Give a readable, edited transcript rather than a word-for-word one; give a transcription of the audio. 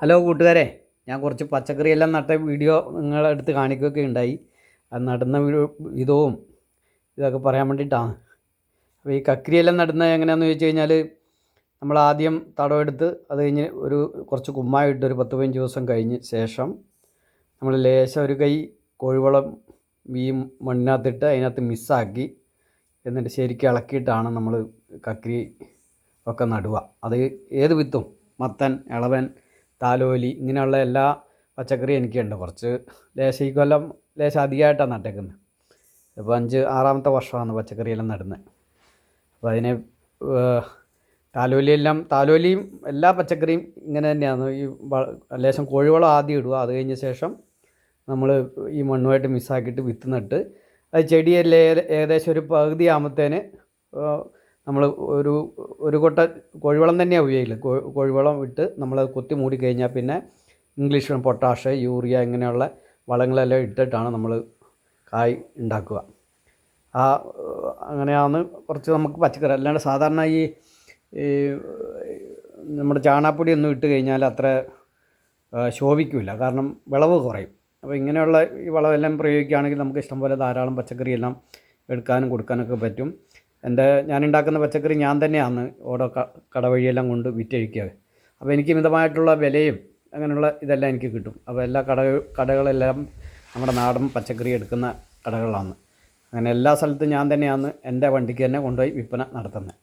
Hello കൂട്ടുകാരെ, ഞാൻ കുറച്ച് പച്ചക്കറിയെല്ലാം നട്ട വീഡിയോ നിങ്ങളുടെ അടുത്ത് കാണിക്കുകയൊക്കെ ഉണ്ടായി. അത് നടുന്ന വിധവും ഇതൊക്കെ പറയാൻ വേണ്ടിയിട്ടാണ്. അപ്പോൾ ഈ കക്കിരിയെല്ലാം നടുന്നത് എങ്ങനെയാണെന്ന് ചോദിച്ചു കഴിഞ്ഞാൽ, നമ്മൾ ആദ്യം തടമെടുത്ത് അത് കഴിഞ്ഞ് കുറച്ച് കുമ്മായിട്ട് ഒരു 10-15 ദിവസം കഴിഞ്ഞ് ശേഷം നമ്മൾ ലേശം ഒരു കൈ കോഴിവളം ഈ മണ്ണിനകത്തിട്ട് അതിനകത്ത് മിക്സാക്കി എന്നിട്ട് ശരിക്കും ഇളക്കിയിട്ടാണ് നമ്മൾ കക്കിരി ഒക്കെ നടുക. അത് ഏത് വിത്തും, മത്തൻ, ഇളവൻ, താലോലി, ഇങ്ങനെയുള്ള എല്ലാ പച്ചക്കറിയും എനിക്കുണ്ട്. കുറച്ച് ലേശം ഈ കൊല്ലം ലേശം അധികമായിട്ടാണ് നട്ടേക്കുന്നത്. ഇപ്പോൾ 5-6ാമത്തെ വർഷമാണ് പച്ചക്കറിയെല്ലാം നടുന്നത്. അപ്പോൾ അതിനെ താലോലിയും എല്ലാ പച്ചക്കറിയും ഇങ്ങനെ തന്നെയാണ്. ഈ ലേശം കോഴിവളം ആദ്യം ഇടുക, അത് കഴിഞ്ഞ ശേഷം നമ്മൾ ഈ മണ്ണുമായിട്ട് മിക്സാക്കിയിട്ട് വിത്ത് നട്ട് അത് ചെടിയല്ലേ ഏകദേശം ഒരു പകുതി ആകുമ്പത്തേന് നമ്മൾ ഒരു കൊട്ട കോഴിവളം തന്നെയാണ് ഉപയോഗിക്കില്ല. കോഴിവളം ഇട്ട് നമ്മൾ കൊത്തി മൂടി കഴിഞ്ഞാൽ പിന്നെ ഇംഗ്ലീഷ് പൊട്ടാഷ്, യൂറിയ ഇങ്ങനെയുള്ള വളങ്ങളെല്ലാം ഇട്ടിട്ടാണ് നമ്മൾ കായ് ഉണ്ടാക്കുക. അങ്ങനെയാണ് കുറച്ച് നമുക്ക് പച്ചക്കറി. അല്ലാണ്ട് സാധാരണ ഈ നമ്മുടെ ചാണകപ്പൊടി ഒന്നും ഇട്ട് കഴിഞ്ഞാൽ അത്ര ശോഭിക്കില്ല, കാരണം വിളവ് കുറയും. അപ്പോൾ ഇങ്ങനെയുള്ള ഈ വളമെല്ലാം പ്രയോഗിക്കുകയാണെങ്കിൽ നമുക്ക് ഇഷ്ടംപോലെ ധാരാളം പച്ചക്കറിയെല്ലാം എടുക്കാനും കൊടുക്കാനൊക്കെ പറ്റും. ഞാനുണ്ടാക്കുന്ന പച്ചക്കറി ഞാൻ തന്നെയാണ് ഓരോ കടവഴിയെല്ലാം കൊണ്ട് വിറ്റഴിക്കുക. അപ്പോൾ എനിക്ക് മിതമായിട്ടുള്ള വിലയും അങ്ങനെയുള്ള ഇതെല്ലാം എനിക്ക് കിട്ടും. അപ്പോൾ എല്ലാ കടകളെല്ലാം നമ്മുടെ നാടൻ പച്ചക്കറി എടുക്കുന്ന കടകളാണ്. അങ്ങനെ എല്ലാ സ്ഥലത്തും ഞാൻ തന്നെയാണ് എൻ്റെ വണ്ടിക്ക് തന്നെ കൊണ്ടുപോയി വിൽപ്പന നടത്തുന്നത്.